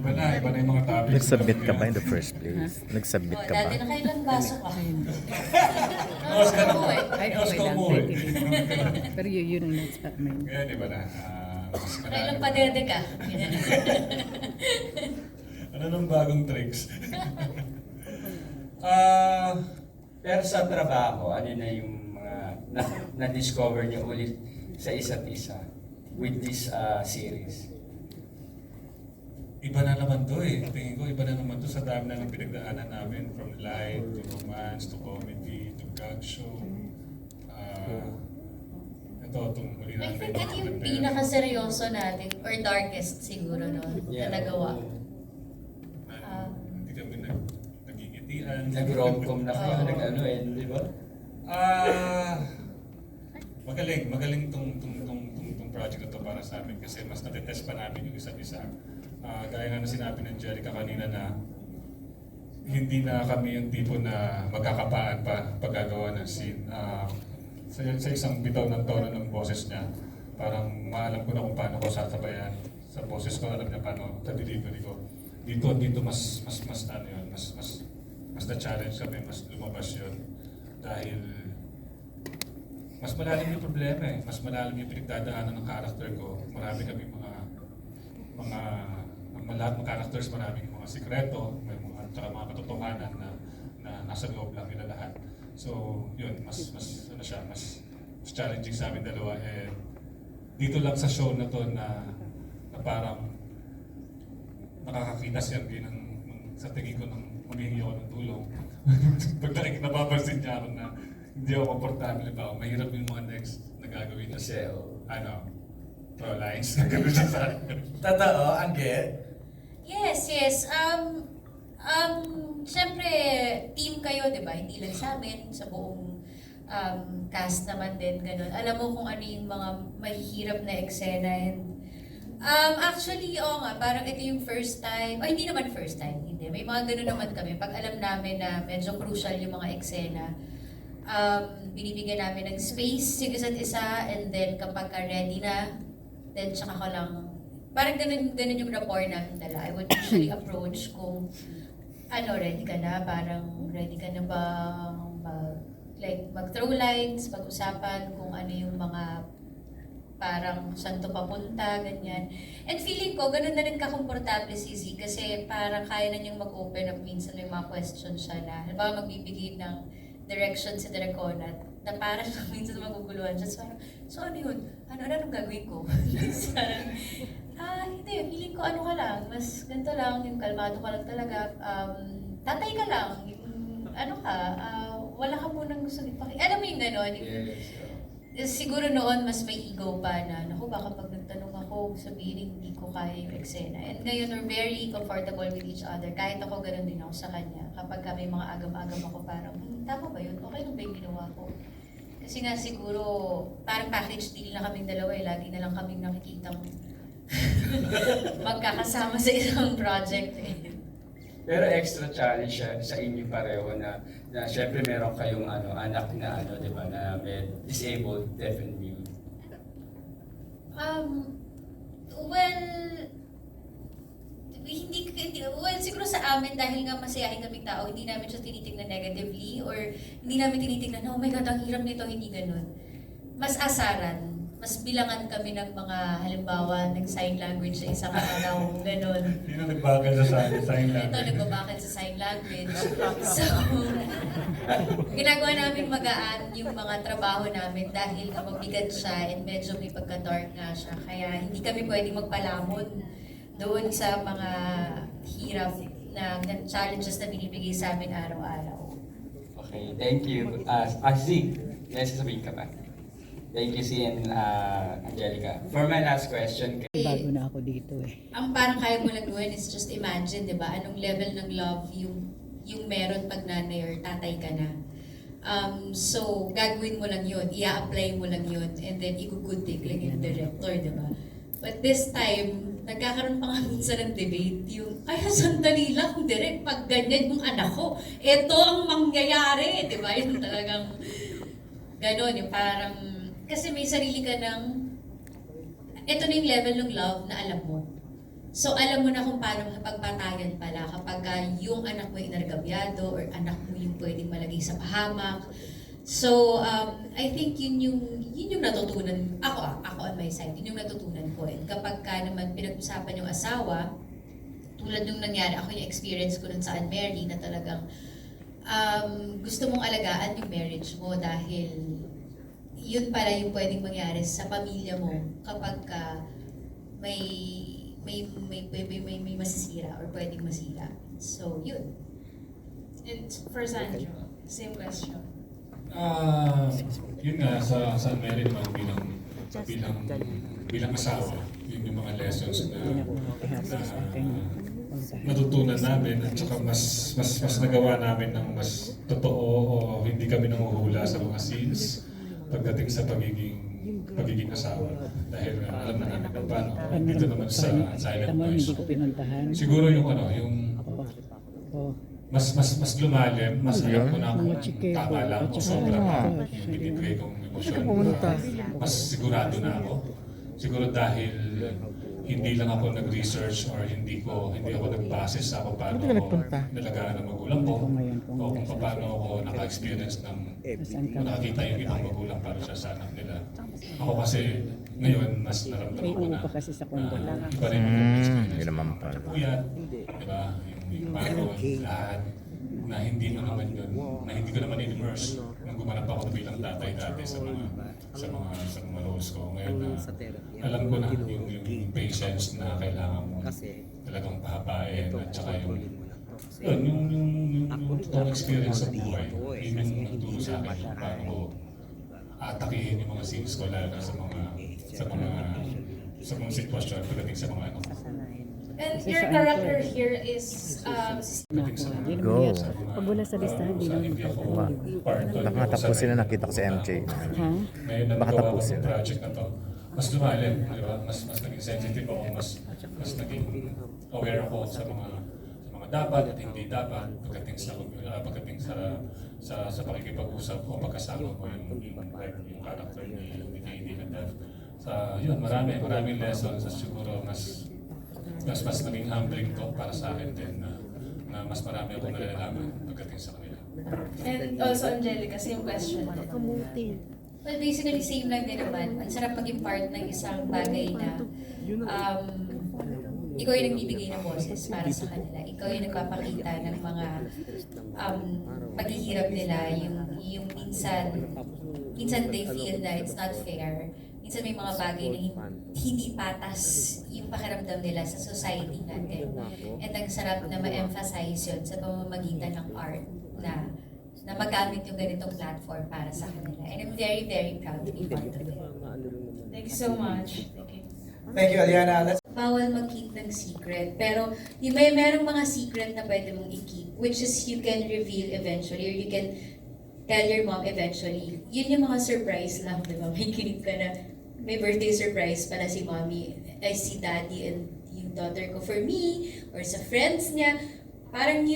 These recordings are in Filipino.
Iba na yung mga topics. Nag-submit ka ba in the first place? Nag-submit ka ba? Dati nakailang baso ka. Nose ka na mo. Ay, Nose okay ka lang. mo eh. Pero yun ang next pa. Kaya di ba na? Nakailang padede ka. Ano nung bagong tricks? Pero sa trabaho, ano na yung mga na-discover niyo ulit sa isa't isa with this series? Iba na naman to eh. Tingin ko iba na naman to sa dami na ng pinagdaanan namin. From light to romance to comedy to gag show. Ito, itong huli I natin. think ito yung pinakaseryoso natin, or darkest siguro, no? Na nagawa. Hindi kami nagigitian. Nag-romcom na kayo, nag-ano di ba? Magaling tong project na to para sa amin kasi mas natetest pa namin yung isa't isa. Gaya nga na sinabi ng Jerica kanina na hindi na kami yung tipo na magkakapaan pa paggagawa ng scene. Sa isang bitaw ng tono ng boses niya, parang maalam ko na kung paano ko sasabayan. Sa boses ko, alam niya paano sa delivery ko. Dito mas ano yun, mas na-challenge kami, mas lumabas yun. Dahil mas malalim yung problema eh. Mas malalim yung pinagdadaanan ng character ko. Marami kami lahat ng characters, maraming mga sikreto, may tsaka mga katotohanan na nasa loob lang nila lahat. So, yun, mas challenging sa amin dalawa. And dito lang sa show na to na parang nakakakita siya din sa tingin ko nang humingi ako ng tulong. Pag napapansin niya ako na hindi ako komportable ba, mahirap yung mga next na gagawin kasi, throw lines na gano'n siya sa akin. Totoo, Angge? Yes. Siyempre, team kayo, di ba? Hindi lang sa amin, sa buong cast naman din, ganun. Alam mo kung ano yung mga mahihirap na eksena. And, actually, oo nga, parang ito yung first time, hindi naman first time, hindi. May mga ganun naman kami. Pag alam namin na medyo crucial yung mga eksena, binibigyan namin ng space yung isa't isa, and then kapag ready na, then tsaka ko lang, parang ganun yung rapport namin dala. I would usually approach kung ready ka na, parang ready ka na ba mag-throw lines, pag-usapan kung ano yung mga parang saan to papunta, ganyan. And feeling ko, ganun na rin kakomportable si Z kasi parang kaya na niyang mag-open up minsan may mga questions siya na, halimbawa magbibigay ng direction si Direk Conat na parang minsan maguguluhan siya. So ano yun? Anong gagawin ko? Hindi. Feeling ko ano ka lang. Mas ganito lang. Yung kalmado ka lang talaga. Tatay ka lang. Wala ka munang gusto ipakita. Alam mo yung gano'n? Siguro noon mas may ego pa na, naku baka pag nagtanong ako, sabihin hindi ko kaya yung eksena. And ngayon we're very comfortable with each other. Kahit ako ganun din ako sa kanya. Kapag may mga agam-agam ako parang, tama ba yun? Okay lang ba yung ginawa ko? Kasi nga siguro, parang package deal na kaming dalawa eh. Lagi na lang kaming nakikitang magkakasama sa isang project eh. Pero extra challenge siya sa inyo pareho na syempre meron kayong anak na di ba, na may disabled, deaf and mute. Siguro sa amin dahil nga masayahin kaming tao, hindi namin siya tinitignan negatively or hindi namin tinitignan, oh my God, ang hirap nito, hindi ganun. Mas asaran. Mas bilangan kami ng mga halimbawa ng sign language sa isang araw, gano'n. Hindi na nagbakal sa sign language. Ito, nagbabakal sa sign language. So, ginagawa namin magaan yung mga trabaho namin dahil mabigat siya and medyo may pagka-dark nga siya. Kaya hindi kami pwedeng magpalamon doon sa mga hirap na challenges na binibigay sa amin araw-araw. Okay, thank you. Z, may sasabihin ka ba? Thank you, Si and Angelica. For my last question, Bago na ako dito eh. Ang parang kaya mo lang gawin is just imagine, di ba? Anong level ng love yung meron pag nanay or tatay ka na. So, gagawin mo lang yun, i-apply mo lang yun, and then ikukutik lang yung director, di ba? But this time, nagkakaroon pa nga minsan ng debate, yung, kaya sandali lang, direct, pag ganyan yung anak ko, ito ang mangyayari, di ba? Yung talagang, gano'n, yung parang, kasi may sarili ka ng, ito na yung level ng love na alam mo. So alam mo na kung paano makipagpatayan pala kapag yung anak mo yung inargabyado or anak mo yung pwedeng malagay sa pahamak. So I think yun yung natutunan ako on my side, yun yung natutunan ko. And kapag ka naman pinag-usapan yung asawa, tulad nung nangyari, ako yung experience ko nun sa Anne Mary na talagang gusto mong alagaan yung marriage mo dahil yun pala yung pwedeng mangyari sa pamilya mo kapag ka may masisira or pwedeng masira. So, yun. And for Sandro, same question. Yun nga, sa Mary naman bilang asawa, yun yung mga lessons na natutunan namin at saka mas nagawa namin ng mas totoo o hindi kami nanguhula sa mga scenes pagdating sa pagiging asawa. Dahil alam na namin kung paano. Dito naman sa Silent Tama, Voice. hindi ko pinuntahan. Siguro yung Oh. mas lumalim, mas alam ko na kung Mga chike, tama lang o at saka sobra mga pa gosh, yung binibigay kong emosyon. pumunta? Mas sigurado na ako. Siguro dahil hindi lang ako nag-research or hindi ako nagbase sa kung paano Hindi ka ako nagpunta? nalagaan ng magulang ko Ako ngayon, o kung paano ako naka-experience ng Saan ka? nakakita yung ibang magulang para sa anak nila. Ako kasi ngayon mas naramdaman May ko na upa kasi sa kondo. iba rin yung experience. Yun naman pala. Puyat, di ba? Yung pagod, lahat na hindi mo naman yun, na hindi ko naman in-immerse nung gumanap ako bilang tatay dati sa mga roles ko. Ngayon na alam ko na yung patience na kailangan mo talagang pahabain at saka yung totoong experience sa buhay. Yun yung nagturo sa akin kung paano ko atakihin yung mga scenes ko lalo na sa mga sitwasyon pagdating sa mga ano. And your character here is Pagdating sa mga Go. Pag wala sa listahan, hindi naman hindi ako magtatanong. part doon. Baka tapusin na nakita ko si MJ. Ha? Ngayon na Baka nagawa ko tapusin. yung project na to, mas lumalim, di ba? Mas naging sensitive ako, mas naging aware ako sa mga dapat at hindi dapat pagdating sa pakikipag-usap o pagkasama ko yung character ni KD na Dev. Yun, maraming lessons at siguro mas naging humbling to para sa akin din na mas marami ako nalalaman pagdating sa kanila. and also Angelica, same question. Well, basically, same lang din naman. Ang sarap maging part ng isang bagay na ikaw yung nagbibigay ng boses para sa kanila. Ikaw yung nagpapakita ng mga paghihirap nila, yung minsan they feel na it's not fair. Minsan may mga bagay na hindi patas yung pakiramdam nila sa society natin. And ang sarap na ma-emphasize yun sa pamamagitan ng art na magamit yung ganitong platform para sa kanila. And I'm very, very proud to be part of it. Thank you so much. Thank you. Thank you, Aliana. Let's Bawal mag-keep ng secret. Pero merong mga secret na pwede mong i-keep, which is you can reveal eventually or you can tell your mom eventually. Yun yung mga surprise lang, di ba? May kinig ka na, may birthday surprise pala si mommy, ay si daddy and yung daughter ko for me, or sa friends niya. Parang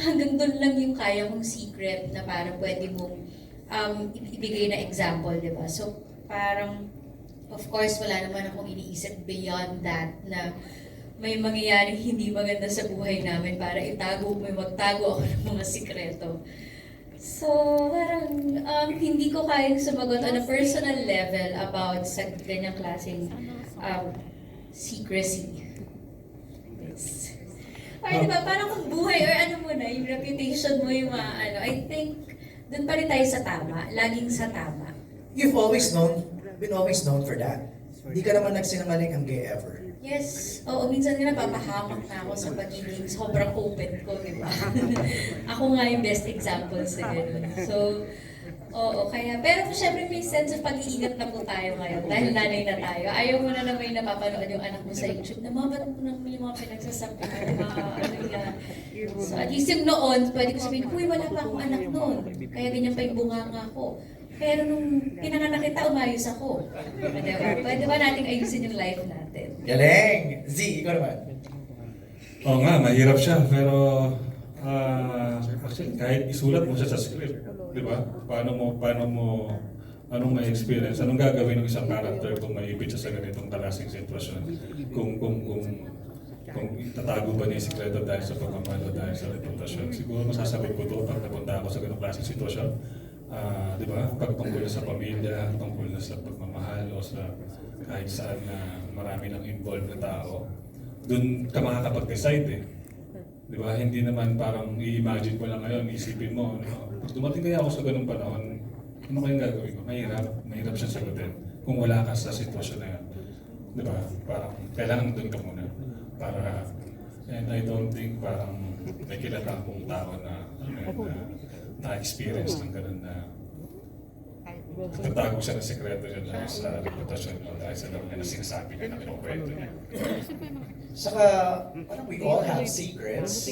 hanggang doon lang yung kaya mong secret na parang pwede mong ibigay na example, di ba? So, parang, of course, wala naman akong iniisip beyond that na may mangyayaring hindi maganda sa buhay namin para magtago ako ng mga sikreto. So, parang hindi ko kayang sumagot on a personal level about sa ganyang klaseng secrecy. Yes. Or diba, parang kung buhay or ano mo na, yung reputation mo, yung mga ano, I think, dun pa rin tayo sa tama, laging sa tama. You've been always known for that. Hindi ka naman nagsinungaling ang gay ever. Yes. Oo, minsan nga napapahamak na ako sa pagiging sobrang open ko, di ba? Ako nga yung best example sa ganun. So, oo, kaya, pero syempre may sense of pag-iingat na po tayo ngayon dahil nanay na tayo. Ayaw mo na may napapanood yung anak mo sa YouTube na ba't mo naman yung mga pinagsasabi mo, ano yan. So, at least yung noon, pwede ko sabihin, uy, wala pa akong anak noon. Kaya ganyan pa yung bunganga ko. Pero nung pinanganak kita, umayos ako. Diba? Pwede ba nating ayusin yung life natin? Galing! Z, ikaw naman. Oo nga, mahirap siya, pero actually, kahit isulat mo siya sa script, di ba? Anong may experience, anong gagawin ng isang character kung maipit siya sa ganitong klaseng sitwasyon? Kung kung tatago ba niya yung sikreto dahil sa pagmamahal o dahil sa reputasyon. Siguro masasagot ko to pag napunta ako sa ganung klaseng sitwasyon. Di ba? Pag tungkol na sa pamilya, tungkol na sa pagmamahal o sa kahit saan na marami ng involved na tao, doon ka makakapag-decide eh. Di ba? Hindi naman parang i-imagine ko lang ngayon, isipin mo, pag dumating kaya ako sa ganung panahon, ano kayang gagawin ko? Mahirap siya sagutin kung wala ka sa sitwasyon na yan. Di ba? Parang kailangan doon ka muna. Para, and I don't think parang may kilala akong tao na na-experience ng ganun na tatago siya ng sekreto niya dahil sa reputasyon o dahil sa dami na sinasabi niya na kwento niya. Saka, parang we all have secrets.